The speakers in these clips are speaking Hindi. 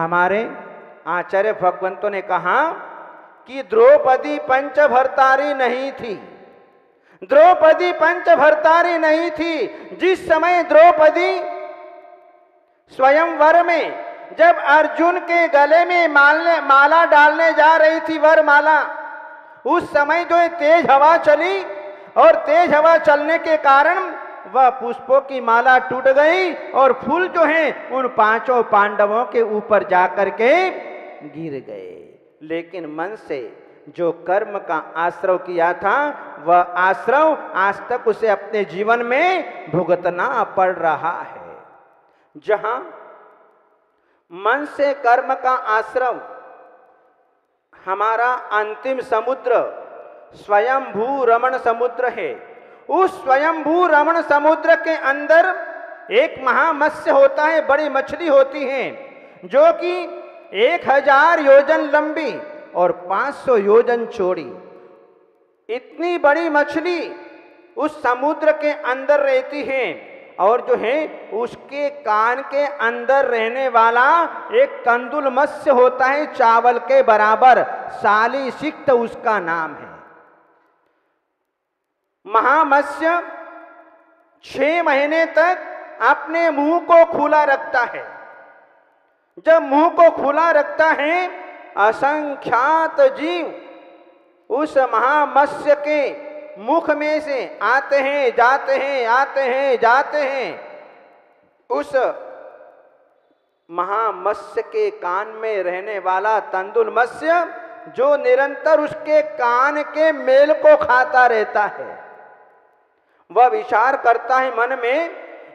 हमारे आचार्य भगवंतों ने कहा कि द्रौपदी पंचभर्तारी नहीं थी। द्रौपदी पंचभर्तारी नहीं थी। जिस समय द्रौपदी स्वयंवर में जब अर्जुन के गले में माला डालने जा रही थी, वरमाला, उस समय जो है तेज हवा चली और तेज हवा चलने के कारण वह पुष्पों की माला टूट गई और फूल जो हैं उन पांचों पांडवों के ऊपर जाकर के गिर गए। लेकिन मन से जो कर्म का आश्रव किया था वह आश्रव आज तक उसे अपने जीवन में भुगतना पड़ रहा है। जहां मन से कर्म का आश्रव हमारा अंतिम समुद्र स्वयंभू रमण समुद्र है, उस स्वयंभू रमण समुद्र के अंदर एक महामत्स्य होता है, बड़ी मछली होती है जो कि 1000 योजन लंबी और 500 योजन चौड़ी। इतनी बड़ी मछली उस समुद्र के अंदर रहती है और जो है उसके कान के अंदर रहने वाला एक कंदुल मत्स्य होता है, चावल के बराबर, सालीसिक्त उसका नाम है। महामत्स्य 6 महीने तक अपने मुंह को खुला रखता है। जब मुंह को खुला रखता है, असंख्यात जीव उस महामत्स्य के मुख में से आते हैं जाते हैं, आते हैं जाते हैं। उस महामत्स्य के कान में रहने वाला तंदुल मत्स्य जो निरंतर उसके कान के मेल को खाता रहता है, वह विचार करता है मन में,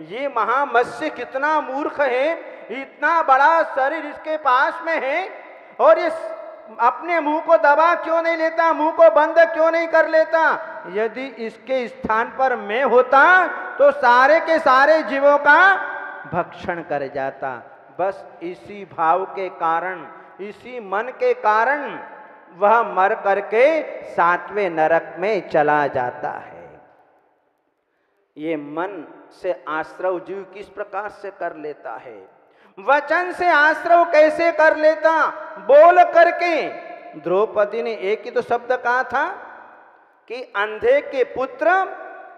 ये महामत्स्य कितना मूर्ख है, इतना बड़ा शरीर इसके पास में है और इस अपने मुंह को दबा क्यों नहीं लेता, मुंह को बंद क्यों नहीं कर लेता। यदि इसके स्थान पर मैं होता तो सारे के सारे जीवों का भक्षण कर जाता। बस इसी भाव के कारण, इसी मन के कारण वह मर करके 7वें नरक में चला जाता है। ये मन से आश्रव जीव किस प्रकार से कर लेता है, वचन से आश्रव कैसे कर लेता, बोल करके। द्रौपदी ने एक ही तो शब्द कहा था कि अंधे के पुत्र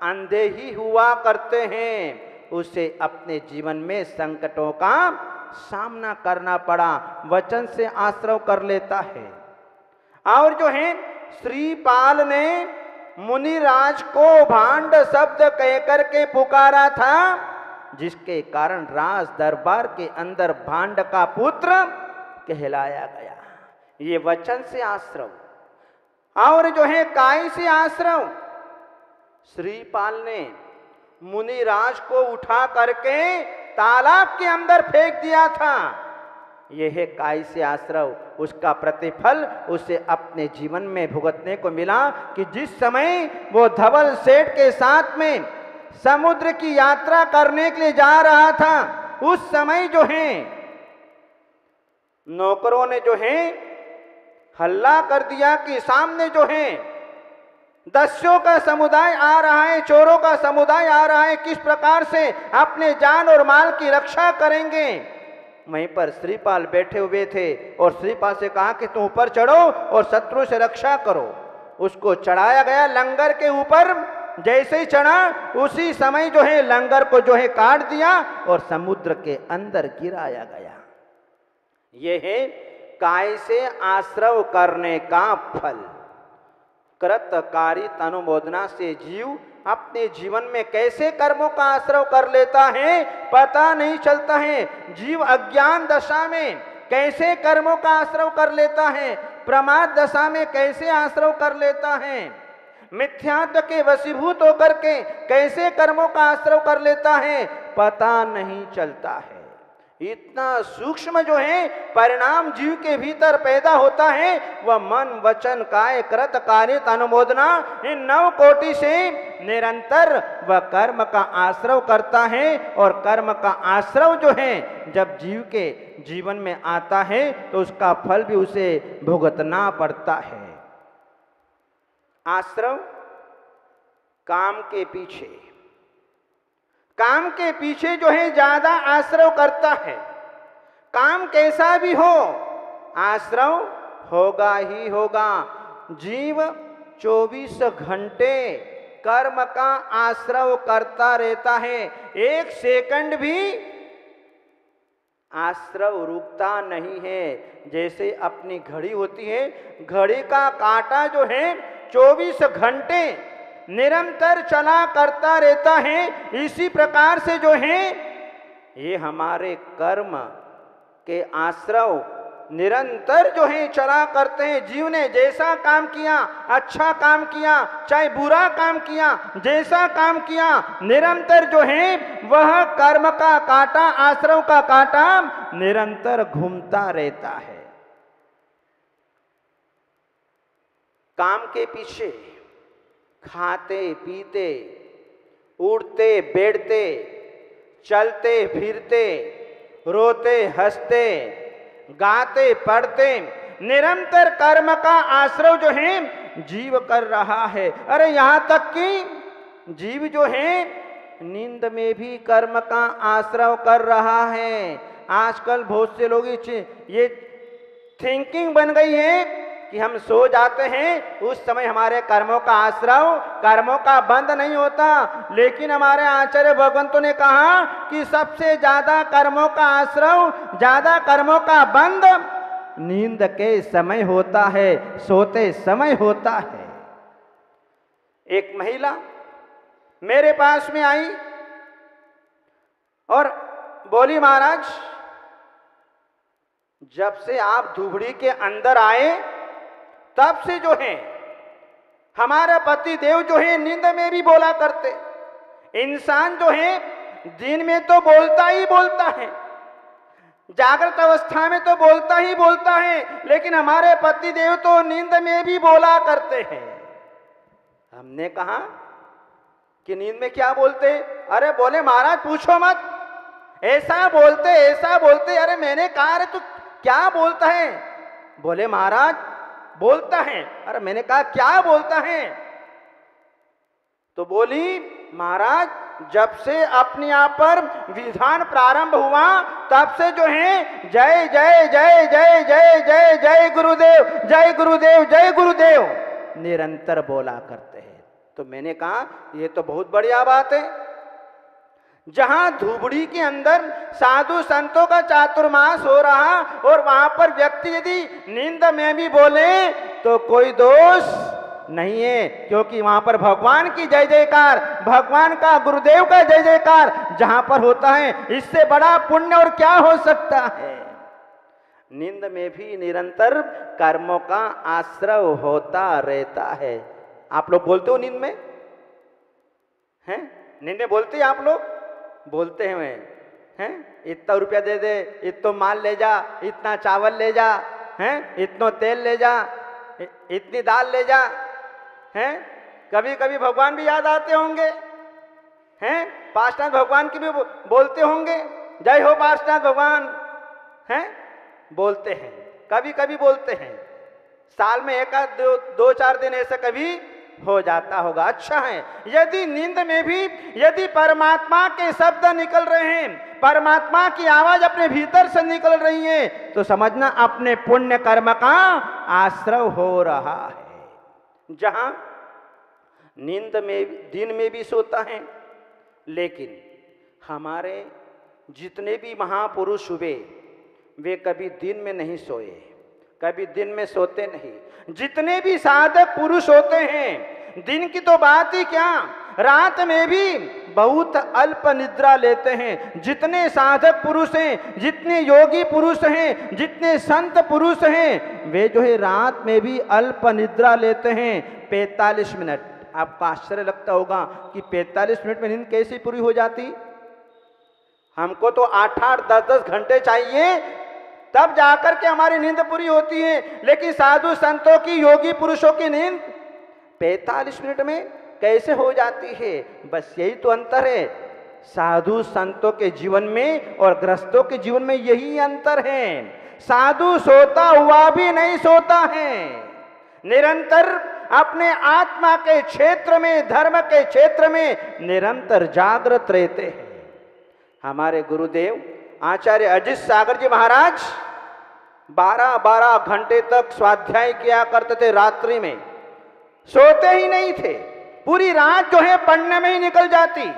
अंधे ही हुआ करते हैं। उसे अपने जीवन में संकटों का सामना करना पड़ा, वचन से आश्रव कर लेता है। और जो है श्रीपाल ने मुनिराज को भांड शब्द कहकर के पुकारा था, जिसके कारण राज दरबार के अंदर भांड का पुत्र कहलाया गया। ये वचन से आश्रव। और जो है काय से आश्रव, श्रीपाल ने मुनिराज को उठा करके तालाब के अंदर फेंक दिया था। यह है काय से आश्रव। उसका प्रतिफल उसे अपने जीवन में भुगतने को मिला कि जिस समय वो धवल सेठ के साथ में समुद्र की यात्रा करने के लिए जा रहा था, उस समय जो है नौकरों ने जो है हल्ला कर दिया कि सामने जो है दस्युओं का समुदाय आ रहा है, चोरों का समुदाय आ रहा है, किस प्रकार से अपने जान और माल की रक्षा करेंगे। वहीं पर श्रीपाल बैठे हुए थे और श्रीपाल से कहा कि तुम ऊपर चढ़ो और शत्रु से रक्षा करो। उसको चढ़ाया गया लंगर के ऊपर। जैसे ही चढ़ा उसी समय जो है लंगर को जो है काट दिया और समुद्र के अंदर गिराया गया। यह है काय से आश्रव करने का फल। कृतकारित अनुमोदना से जीव अपने जीवन में कैसे कर्मों का आश्रव कर लेता है पता नहीं चलता है। जीव अज्ञान दशा में कैसे कर्मों का आश्रव कर लेता है, प्रमाद दशा में कैसे आश्रव कर लेता है, मिथ्यात्व के वशीभूत होकर के कैसे कर्मों का आश्रव कर लेता है, पता नहीं चलता है। इतना सूक्ष्म जो है परिणाम जीव के भीतर पैदा होता है, वह मन वचन काय कृत कारित अनुमोदना, इन 9 कोटि से निरंतर वह कर्म का आश्रव करता है। और कर्म का आश्रव जो है जब जीव के जीवन में आता है तो उसका फल भी उसे भुगतना पड़ता है। आश्रव काम के पीछे, काम के पीछे जो है ज्यादा आश्रव करता है। काम कैसा भी हो आश्रव होगा ही होगा। जीव 24 घंटे कर्म का आश्रव करता रहता है, एक सेकंड भी आश्रव रुकता नहीं है। जैसे अपनी घड़ी होती है, घड़ी का कांटा जो है 24 घंटे निरंतर चला करता रहता है, इसी प्रकार से जो है ये हमारे कर्म के आश्रव निरंतर जो है चला करते हैं। जीव ने जैसा काम किया, अच्छा काम किया चाहे बुरा काम किया, जैसा काम किया निरंतर जो है वह कर्म का कांटा, आश्रव का कांटा निरंतर घूमता रहता है। काम के पीछे खाते पीते, उड़ते बैठते, चलते फिरते, रोते हंसते, गाते पढ़ते, निरंतर कर्म का आश्रव जो है जीव कर रहा है। अरे यहाँ तक कि जीव जो है नींद में भी कर्म का आश्रव कर रहा है। आजकल बहुत से लोग ये थिंकिंग बन गई है कि हम सो जाते हैं उस समय हमारे कर्मों का आश्रव, कर्मों का बंध नहीं होता। लेकिन हमारे आचार्य भगवंतों ने कहा कि सबसे ज्यादा कर्मों का आश्रव, ज्यादा कर्मों का बंध नींद के समय होता है, सोते समय होता है। एक महिला मेरे पास में आई और बोली, महाराज जब से आप धुबड़ी के अंदर आए तब से जो है हमारा पति देव जो है नींद में भी बोला करते। इंसान जो है दिन में तो बोलता ही बोलता है, जागृत अवस्था में तो बोलता ही बोलता है, लेकिन हमारे पति देव तो नींद में भी बोला करते हैं। हमने कहा कि नींद में क्या बोलते? अरे बोले महाराज पूछो मत, ऐसा बोलते। अरे मैंने कहा अरे तू क्या बोलता है? बोले महाराज बोलता है। अरे मैंने कहा क्या बोलता है? तो बोली महाराज जब से अपने आप पर विधान प्रारंभ हुआ तब से जो है जय जय जय जय जय जय जय गुरुदेव, जय गुरुदेव, जय गुरुदेव निरंतर बोला करते हैं। तो मैंने कहा ये तो बहुत बढ़िया बात है। जहां धुबड़ी के अंदर साधु संतों का चातुर्मास हो रहा और वहां पर व्यक्ति यदि नींद में भी बोले तो कोई दोष नहीं है, क्योंकि वहां पर भगवान की जय जयकार, भगवान का, गुरुदेव का जय जयकार जहां पर होता है, इससे बड़ा पुण्य और क्या हो सकता है। नींद में भी निरंतर कर्मों का आश्रव होता रहता है। आप लोग बोलते हो नींद में? हैं? नींद में बोलते हैं आप लोग? बोलते हैं इतना रुपया दे दे, इतना माल ले जा, इतना चावल ले जा, हैं इतना तेल ले जा, इतनी दाल ले जा, हैं कभी कभी भगवान भी याद आते होंगे, हैं पार्षनाथ भगवान की भी बोलते होंगे, जय हो पार्षनाथ भगवान, हैं बोलते हैं, कभी कभी बोलते हैं। साल में एक आध दो चार दिन ऐसा कभी हो जाता होगा। अच्छा है, यदि नींद में भी यदि परमात्मा के शब्द निकल रहे हैं, परमात्मा की आवाज अपने भीतर से निकल रही है, तो समझना अपने पुण्य कर्म का आश्रव हो रहा है। जहां नींद में दिन में भी सोता है, लेकिन हमारे जितने भी महापुरुष हुए वे कभी दिन में नहीं सोए, कभी दिन में सोते नहीं। जितने भी साधक पुरुष होते हैं, दिन की तो बात ही क्या, रात में भी बहुत अल्प निद्रा लेते हैं। जितने साधक पुरुष हैं, जितने योगी पुरुष हैं, जितने संत पुरुष हैं, वे जो है रात में भी अल्प निद्रा लेते हैं 45 मिनट। आपको आश्चर्य लगता होगा कि 45 मिनट में नींद कैसी पूरी हो जाती? हमको तो 8-8, 10-10 घंटे चाहिए तब जाकर के हमारी नींद पूरी होती है। लेकिन साधु संतों की, योगी पुरुषों की नींद 45 मिनट में कैसे हो जाती है? बस यही तो अंतर है साधु संतों के जीवन में और गृहस्थों के जीवन में, यही अंतर है। साधु सोता हुआ भी नहीं सोता है, निरंतर अपने आत्मा के क्षेत्र में, धर्म के क्षेत्र में निरंतर जागृत रहते हैं। हमारे गुरुदेव आचार्य अजित सागर जी महाराज 12-12 घंटे तक स्वाध्याय किया करते थे, रात्रि में सोते ही नहीं थे, पूरी रात जो है पढ़ने में ही निकल जाती।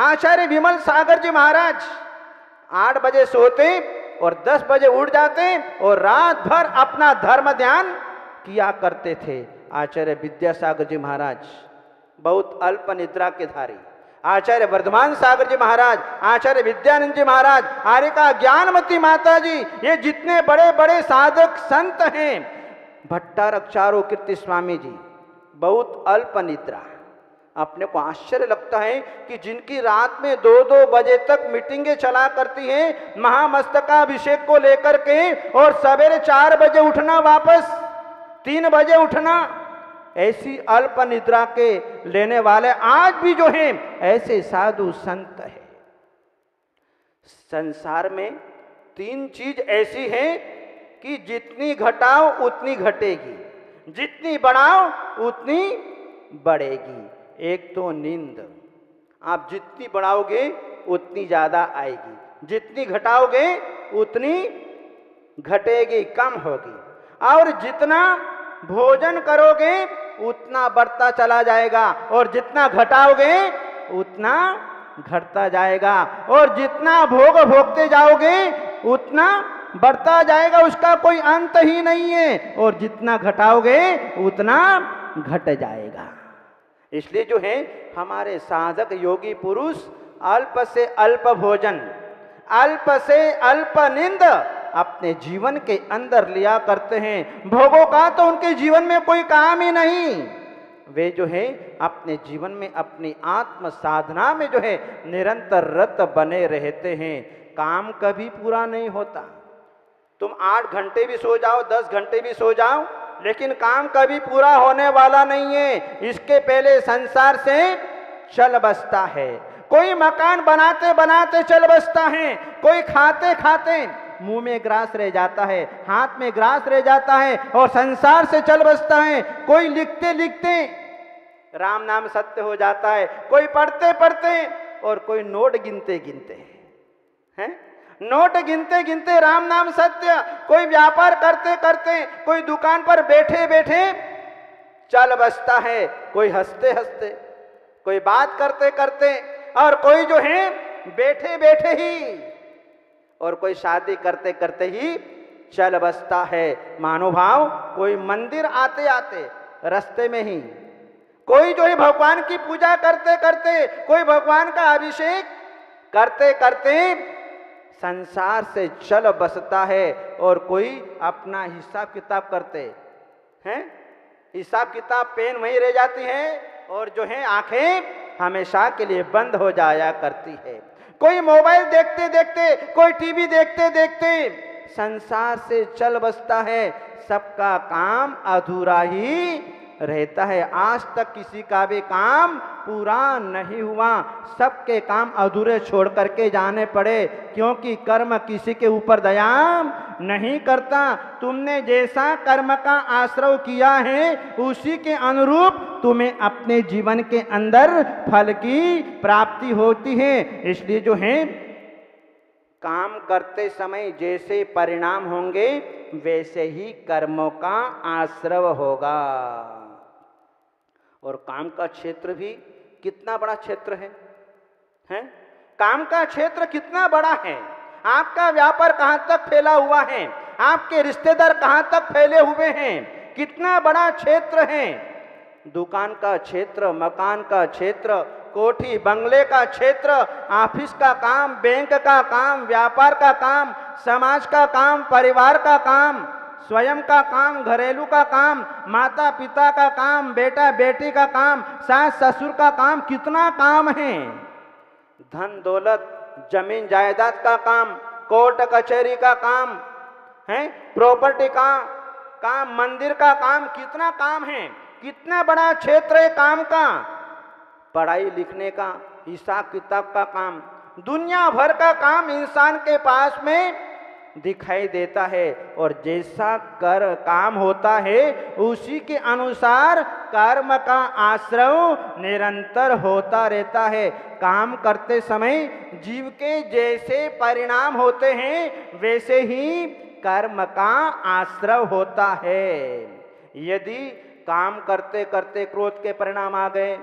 आचार्य विमल सागर जी महाराज 8 बजे सोते और 10 बजे उठ जाते और रात भर अपना धर्म ध्यान किया करते थे। आचार्य विद्यासागर जी महाराज बहुत अल्प निद्रा के धारी, आचार्य वर्धमान सागर जी महाराज, आचार्य विद्यानंद जी महाराज, आर्यका ज्ञानमती माता जी, ये जितने बड़े बड़े साधक संत हैं, भट्टारक चारू कीर्ति स्वामी जी, बहुत अल्प निद्रा। अपने को आश्चर्य लगता है कि जिनकी रात में 2-2 बजे तक मीटिंगें चला करती हैं महामस्तकाभिषेक को लेकर के, और सवेरे 4 बजे उठना, वापस 3 बजे उठना, ऐसी अल्प निद्रा के लेने वाले आज भी जो हैं ऐसे साधु संत हैं। संसार में 3 चीज ऐसी हैं कि जितनी घटाओ उतनी घटेगी, जितनी बढ़ाओ उतनी बढ़ेगी। एक तो नींद, आप जितनी बढ़ाओगे उतनी ज्यादा आएगी, जितनी घटाओगे उतनी घटेगी, कम होगी। और जितना भोजन करोगे उतना बढ़ता चला जाएगा, और जितना घटाओगे उतना घटता जाएगा, और जितना भोग भोगते जाओगे उतना बढ़ता जाएगा, उसका कोई अंत ही नहीं है, और जितना घटाओगे उतना घट जाएगा। इसलिए जो है हमारे साधक योगी पुरुष अल्प से अल्प भोजन, अल्प से अल्प नींद अपने जीवन के अंदर लिया करते हैं। भोगों का तो उनके जीवन में कोई काम ही नहीं। वे जो है अपने जीवन में अपनी आत्म साधना में जो है निरंतर रत बने रहते हैं। काम कभी पूरा नहीं होता। तुम 8 घंटे भी सो जाओ, 10 घंटे भी सो जाओ, लेकिन काम कभी पूरा होने वाला नहीं है। इसके पहले संसार से चल बसता है। कोई मकान बनाते बनाते चल बसता है, कोई खाते खाते मुंह में ग्रास रह जाता है, हाथ में ग्रास रह जाता है और संसार से चल बसता है। कोई लिखते लिखते राम नाम सत्य हो जाता है, कोई पढ़ते पढ़ते, और कोई नोट गिनते गिनते हैं, नोट गिनते गिनते राम नाम सत्य, कोई व्यापार करते करते, कोई दुकान पर बैठे बैठे चल बसता है, कोई हंसते हंसते, कोई बात करते करते, और कोई जो है बैठे बैठे ही, और कोई शादी करते करते ही चल बसता है। महानुभाव, कोई मंदिर आते आते रास्ते में ही, कोई जो है भगवान की पूजा करते करते, कोई भगवान का अभिषेक करते करते संसार से चल बसता है, और कोई अपना हिसाब किताब करते हैं। हिसाब किताब पेन वहीं रह जाती है, और जो है आंखें हमेशा के लिए बंद हो जाया करती है। कोई मोबाइल देखते देखते, कोई टीवी देखते देखते संसार से चल बसता है। सबका काम अधूरा ही रहता है। आज तक किसी का भी काम पूरा नहीं हुआ, सबके काम अधूरे छोड़ करके जाने पड़े, क्योंकि कर्म किसी के ऊपर दया नहीं करता। तुमने जैसा कर्म का आश्रय किया है उसी के अनुरूप तुम्हें अपने जीवन के अंदर फल की प्राप्ति होती है। इसलिए जो है काम करते समय जैसे परिणाम होंगे वैसे ही कर्मों का आश्रय होगा। और काम का क्षेत्र भी कितना बड़ा क्षेत्र है? काम का क्षेत्र कितना बड़ा है। आपका व्यापार कहाँ तक फैला हुआ है, आपके रिश्तेदार कहाँ तक फैले हुए हैं, कितना बड़ा क्षेत्र है। दुकान का क्षेत्र, मकान का क्षेत्र, कोठी बंगले का क्षेत्र, ऑफिस का काम, बैंक का काम, व्यापार का काम, समाज का काम, परिवार का काम, स्वयं का काम, घरेलू का काम, माता पिता का काम, बेटा बेटी का काम, सास ससुर का काम, कितना काम है। धन दौलत, जमीन जायदाद का काम, कोर्ट कचहरी का काम है, प्रॉपर्टी का काम, मंदिर का काम, कितना काम है, कितना बड़ा क्षेत्र है काम का। पढ़ाई लिखने का, हिसाब किताब का काम, दुनिया भर का काम इंसान के पास में दिखाई देता है और जैसा काम होता है उसी के अनुसार कर्म का आश्रव निरंतर होता रहता है। काम करते समय जीव के जैसे परिणाम होते हैं वैसे ही कर्म का आश्रव होता है। यदि काम करते करते क्रोध के परिणाम आ गए,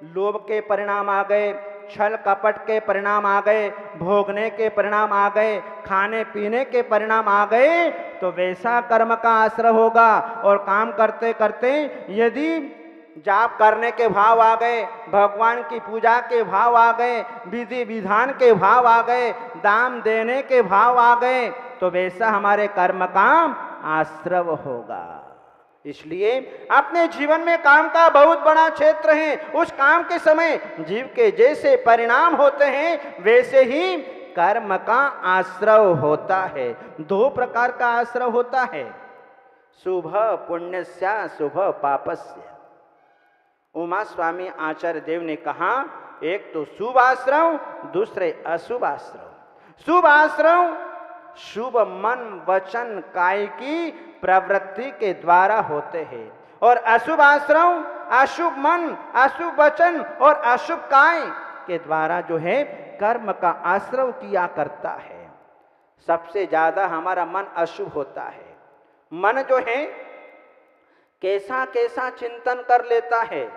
लोभ के परिणाम आ गए, छल कपट के परिणाम आ गए, भोगने के परिणाम आ गए, खाने पीने के परिणाम आ गए, तो वैसा कर्म का आश्रय होगा। और काम करते करते यदि जाप करने के भाव आ गए, भगवान की पूजा के भाव आ गए, विधि विधान के भाव आ गए, दान देने के भाव आ गए, तो वैसा हमारे कर्म का आश्रय होगा। इसलिए अपने जीवन में काम का बहुत बड़ा क्षेत्र है। उस काम के समय जीव के जैसे परिणाम होते हैं वैसे ही कर्म का आश्रय होता है। दो प्रकार का आश्रय होता है, शुभ पुण्यस्य शुभ पापस्य। उमा स्वामी आचार्य देव ने कहा, एक तो शुभ आश्रय, दूसरे अशुभ आश्रय। शुभ आश्रय शुभ मन वचन काय की प्रवृत्ति के द्वारा होते हैं, और अशुभ आश्रय अशुभ मन अशुभ वचन और अशुभ काय के द्वारा जो है कर्म का आश्रय किया करता है। सबसे ज्यादा हमारा मन अशुभ होता है। मन जो है कैसा कैसा चिंतन कर लेता है,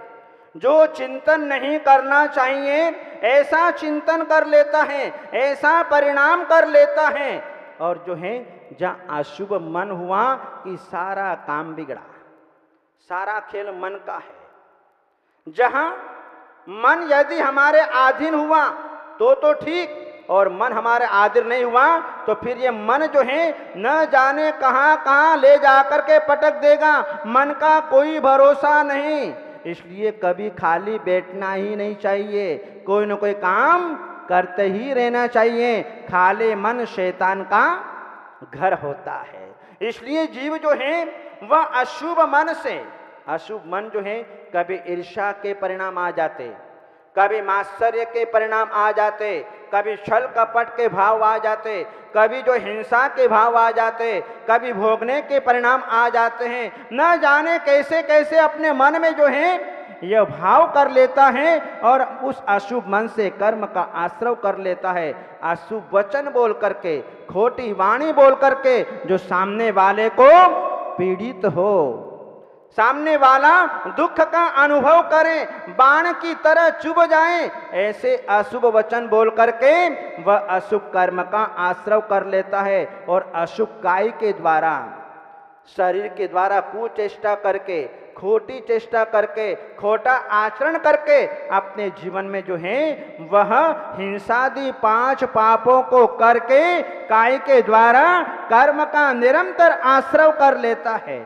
जो चिंतन नहीं करना चाहिए ऐसा चिंतन कर लेता है, ऐसा परिणाम कर लेता है। और जो है जहाँ अशुभ मन हुआ कि सारा काम बिगड़ा, सारा खेल मन का है। जहाँ मन यदि हमारे अधीन हुआ तो ठीक, और मन हमारे अधीन नहीं हुआ तो फिर ये मन जो है न जाने कहाँ कहाँ ले जाकर के पटक देगा। मन का कोई भरोसा नहीं, इसलिए कभी खाली बैठना ही नहीं चाहिए, कोई न कोई काम करते ही रहना चाहिए। खाली मन शैतान का घर होता है। इसलिए जीव जो है वह अशुभ मन से, अशुभ मन जो है कभी ईर्ष्या के परिणाम आ जाते, कभी मात्सर्य के परिणाम आ जाते, कभी छल कपट के भाव आ जाते, कभी जो हिंसा के भाव आ जाते, कभी भोगने के परिणाम आ जाते हैं। न जाने कैसे कैसे अपने मन में जो है यह भाव कर लेता है और उस अशुभ मन से कर्म का आश्रय कर लेता है। अशुभ वचन बोल करके, खोटी वाणी बोल करके जो सामने वाले को पीड़ित हो, सामने वाला दुख का अनुभव करे, बाण की तरह चुभ जाए, ऐसे अशुभ वचन बोल करके वह अशुभ कर्म का आश्रय कर लेता है। और अशुभ काय के द्वारा, शरीर के द्वारा कुचेष्टा करके, खोटी चेष्टा करके, खोटा आचरण करके अपने जीवन में जो है वह हिंसादि 5 पापों को करके काय के द्वारा कर्म का निरंतर आश्रय कर लेता है।